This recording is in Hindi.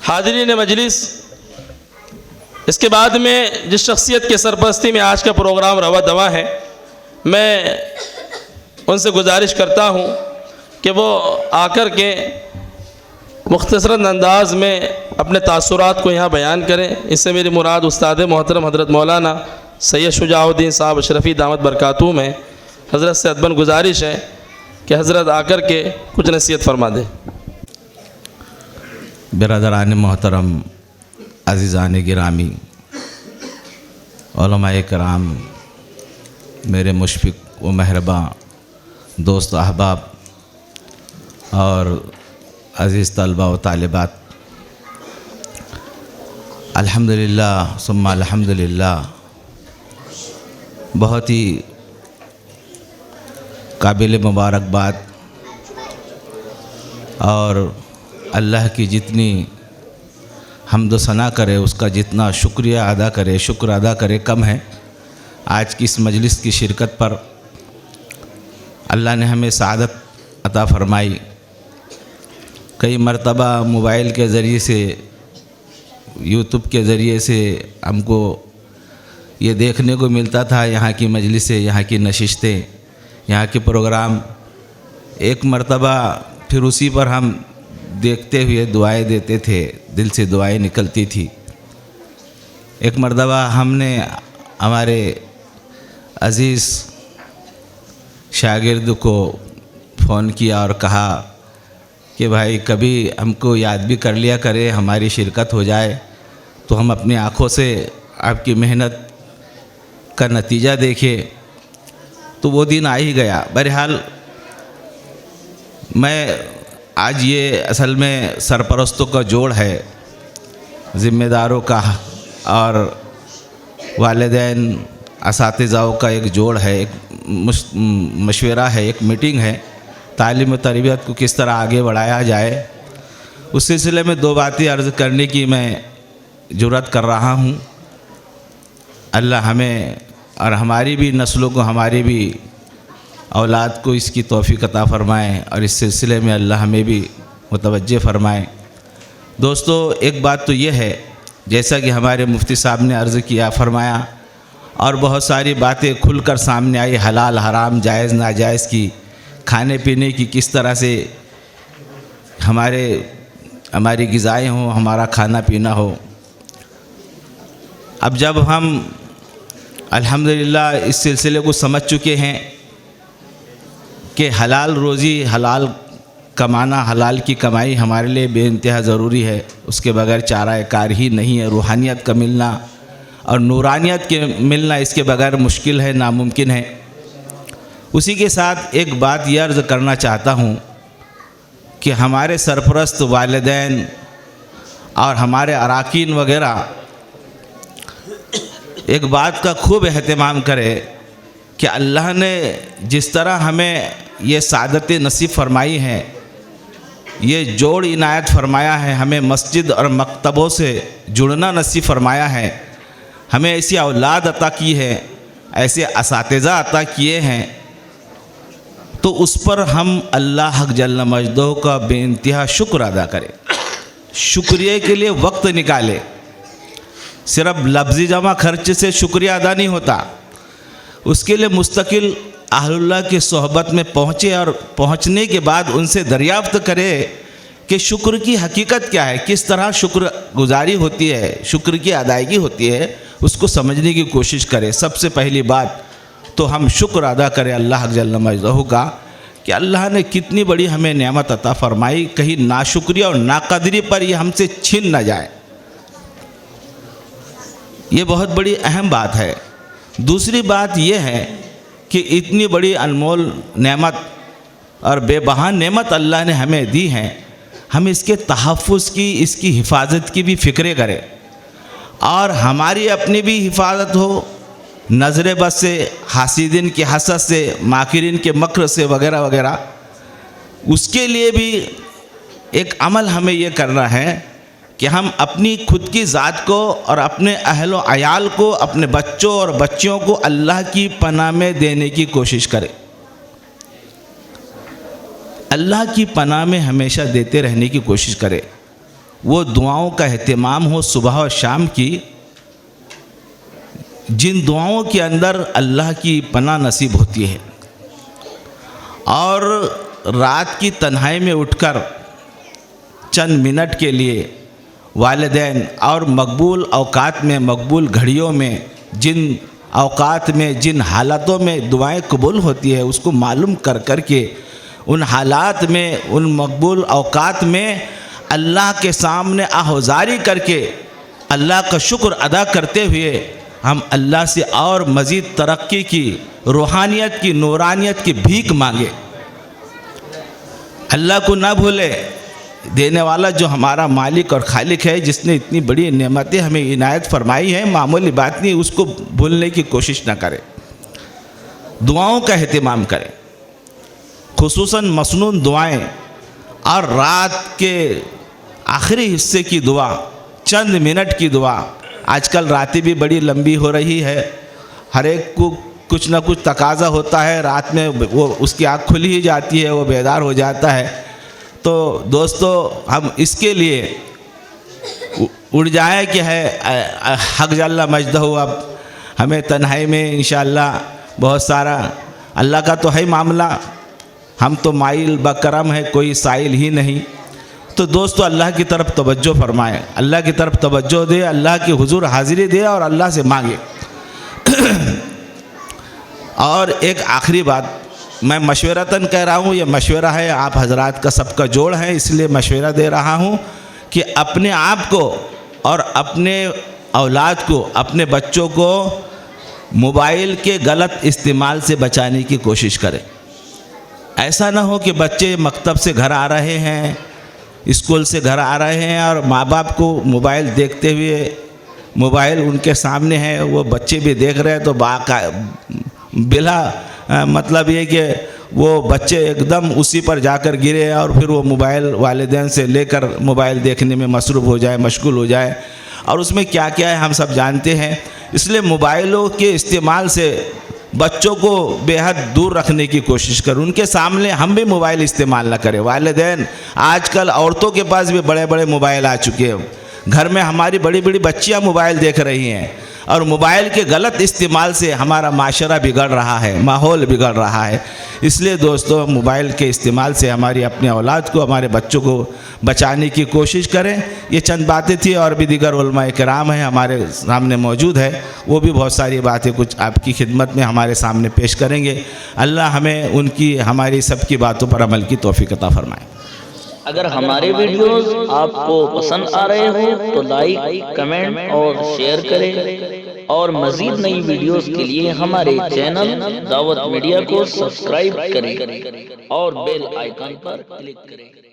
हाज़रीन मजलिस, इसके बाद में जिस शख्सियत के सरपरस्ती में आज का प्रोग्राम रवा दवा है, मैं उनसे गुजारिश करता हूँ कि वो आकर के मुख्तसरन अंदाज में अपने तासुरात को यहाँ बयान करें। इससे मेरी मुराद उस्ताद मोहतरम हज़रत मौलाना सैयद शुजाउद्दीन साहब अशरफ़ी दामत बरकातुहूम है। हज़रत से अदबन गुजारिश है कि हज़रत आकर के कुछ नसीहत फरमा दें। बिरादरान मोहतरम, अज़ीज़ान गिरामी, उलमाए कराम, मेरे मुशफ़िक़ व मेहरबां दोस्त अहबाब और अज़ीज़ तलबा व तालिबात, अल्हम्दुलिल्लाह सुम्मा अल्हम्दुलिल्लाह, बहुत ही काबिल मुबारकबाद और अल्लाह की जितनी हम्द सना करे, उसका जितना शुक्रिया अदा करे, शुक्र अदा करे कम है। आज की इस मजलिस की शिरकत पर अल्लाह ने हमें सआदत अता फ़रमाई। कई मरतबा मोबाइल के ज़रिए से, यूट्यूब के ज़रिए से हमको ये देखने को मिलता था, यहाँ की मजलिसें, यहाँ की नशिस्तें, यहाँ के प्रोग्राम। एक मरतबा फिर उसी पर हम देखते हुए दुआएं देते थे, दिल से दुआएं निकलती थी। एक मरतबा हमने हमारे अज़ीज़ शागिर्द को फ़ोन किया और कहा कि भाई कभी हमको याद भी कर लिया करे, हमारी शिरकत हो जाए तो हम अपनी आँखों से आपकी मेहनत का नतीजा देखें। तो वो दिन आ ही गया। बहरहाल मैं आज ये असल में सरपरस्तों का जोड़ है, ज़िम्मेदारों का और वालिदैन असातिज़ाओं का एक जोड़ है, एक मशवरा है, एक मीटिंग है, तालीम व तरबियत को किस तरह आगे बढ़ाया जाए। उस सिलसिले में दो बातें अर्ज़ करने की मैं जुर्रत कर रहा हूँ। अल्लाह हमें और हमारी भी नस्लों को, हमारी भी औलाद को इसकी तौफ़ीक़ अता फ़रमाएँ और इस सिलसिले में अल्लाह हमें भी मुतवज्जे फ़रमाएँ। दोस्तों, एक बात तो ये है, जैसा कि हमारे मुफ्ती साहब ने अर्ज़ किया, फ़रमाया और बहुत सारी बातें खुलकर सामने आई, हलाल हराम, जायज़ नाजायज़ की, खाने पीने की, किस तरह से हमारी ग़िज़ाएँ हों, हमारा खाना पीना हो। अब जब हम अल्हम्दुलिल्लाह इस सिलसिले को समझ चुके हैं कि हलाल रोज़ी, हलाल कमाना, हलाल की कमाई हमारे लिए बेइंतहा ज़रूरी है, उसके बगैर चारा कार ही नहीं है। रूहानियत का मिलना और नूरानियत के मिलना इसके बगैर मुश्किल है, नामुमकिन है। उसी के साथ एक बात यह अर्ज़ करना चाहता हूँ कि हमारे सरपरस्त वालिदैन और हमारे अराकीन वग़ैरह एक बात का खूब एहतमाम करे कि अल्लाह ने जिस तरह हमें ये सादत नसीब फरमाई है, ये जोड़ इनायत फरमाया है, हमें मस्जिद और मकतबों से जुड़ना नसीब फरमाया है, हमें ऐसी औलाद अता की है, ऐसे असातिज़ा अता किए हैं, तो उस पर हम अल्लाह हक़ जल्ल मजदूह का बेइंतहा शुक्र अदा करें। शुक्रिया के लिए वक्त निकाले। सिर्फ लफ्ज़ी जमा खर्च से शुक्रिया अदा नहीं होता, उसके लिए मुस्तकिल अहलुल्लाह की सोहबत में पहुँचे और पहुँचने के बाद उनसे दरियाफ्त करे कि शुक्र की हकीकत क्या है, किस तरह शुक्र गुजारी होती है, शुक्र की अदायगी होती है, उसको समझने की कोशिश करें। सबसे पहली बात तो हम शुक्र अदा करें अल्लाह जल्ल मजदहू का कि अल्लाह ने कितनी बड़ी हमें नेमत अता फ़रमाई, कहीं नाशुक्रिया और नाकदरी पर ये हमसे छीन न जाए। ये बहुत बड़ी अहम बात है। दूसरी बात यह है कि इतनी बड़ी अनमोल नेमत और बेबहा नेमत अल्लाह ने हमें दी है, हम इसके तहफ़्फ़ुज़ की, इसकी हिफाजत की भी फ़िक्र करें और हमारी अपनी भी हिफाजत हो, नज़र बद से, हासिदीन के हसद से, माकिरीन के मक्र से वगैरह वगैरह। उसके लिए भी एक अमल हमें ये करना है कि हम अपनी खुद की ज़ात को और अपने अहल व अयाल को, अपने बच्चों और बच्चियों को अल्लाह की पनाह में देने की कोशिश करें। अल्लाह की पनाह में हमेशा देते रहने की कोशिश करें। वो दुआओं का एहतमाम हो सुबह और शाम की, जिन दुआओं के अंदर अल्लाह की पनाह नसीब होती है। और रात की तन्हाई में उठकर चंद मिनट के लिए वालिदैन और मकबूल औकात में, मकबूल घड़ियों में, जिन औकात में, जिन हालातों में दुआएं कबूल होती है उसको मालूम कर के उन हालात में, उन मकबूल औकात में अल्लाह के सामने आहुजारी करके अल्लाह का शुक्र अदा करते हुए हम अल्लाह से और मज़ीद तरक्की की, रूहानियत की, नूरानियत की भीख मांगे। अल्लाह को ना भूले, देने वाला जो हमारा मालिक और खालिक है, जिसने इतनी बड़ी नेमतें हमें इनायत फरमाई हैं, मामूली बात नहीं, उसको भूलने की कोशिश ना करें। दुआओं का एहतमाम करें, खुसूसन मसनून दुआएं और रात के आखिरी हिस्से की दुआ, चंद मिनट की दुआ। आजकल रातें भी बड़ी लंबी हो रही है, हर एक को कुछ ना कुछ तकाज़ा होता है, रात में वो उसकी आँख खुली ही जाती है, वो बेदार हो जाता है। तो दोस्तों हम इसके लिए उड़ जाए कि है हक जल्ला मजदहू, अब हमें तन्हाई में इंशाअल्लाह बहुत सारा, अल्लाह का तो है मामला, हम तो माइल बकरम है, कोई साइल ही नहीं। तो दोस्तों अल्लाह की तरफ तवज्जो फरमाएं, अल्लाह की तरफ तवज्जो दे, अल्लाह की हुजूर हाजिरी दे और अल्लाह से मांगे। और एक आखिरी बात मैं मशवरतन कह रहा हूँ, ये मशवरा है, आप हजरात का सबका जोड़ है, इसलिए मशवरा दे रहा हूँ कि अपने आप को और अपने औलाद को, अपने बच्चों को मोबाइल के गलत इस्तेमाल से बचाने की कोशिश करें। ऐसा ना हो कि बच्चे मकतब से घर आ रहे हैं, स्कूल से घर आ रहे हैं और माँ बाप को मोबाइल देखते हुए, मोबाइल उनके सामने है, वो बच्चे भी देख रहे हैं, तो बिला मतलब ये कि वो बच्चे एकदम उसी पर जाकर गिरे और फिर वो मोबाइल वालिदैन से लेकर मोबाइल देखने में मसरूफ़ हो जाए, मशगूल हो जाए, और उसमें क्या क्या है हम सब जानते हैं। इसलिए मोबाइलों के इस्तेमाल से बच्चों को बेहद दूर रखने की कोशिश करें, उनके सामने हम भी मोबाइल इस्तेमाल ना करें। वालिदैन, आजकल औरतों के पास भी बड़े बड़े मोबाइल आ चुके हैं, घर में हमारी बड़ी बड़ी बच्चियां मोबाइल देख रही हैं, और मोबाइल के गलत इस्तेमाल से हमारा माशरा बिगड़ रहा है, माहौल बिगड़ रहा है। इसलिए दोस्तों मोबाइल के इस्तेमाल से हमारी अपने औलाद को, हमारे बच्चों को बचाने की कोशिश करें। ये चंद बातें थी, और भी दीगर उलमाए किराम हैं हमारे सामने मौजूद है, वो भी बहुत सारी बातें कुछ आपकी खिदमत में हमारे सामने पेश करेंगे। अल्लाह हमें उनकी, हमारी सबकी बातों पर अमल की तौफीक अता फरमाए। अगर हमारे वीडियोस आपको पसंद आ रहे हो तो लाइक, कमेंट और शेयर करें, और मजीद नई वीडियोस के लिए हमारे चैनल दावत मीडिया को सब्सक्राइब करें और बेल आइकन पर क्लिक करें।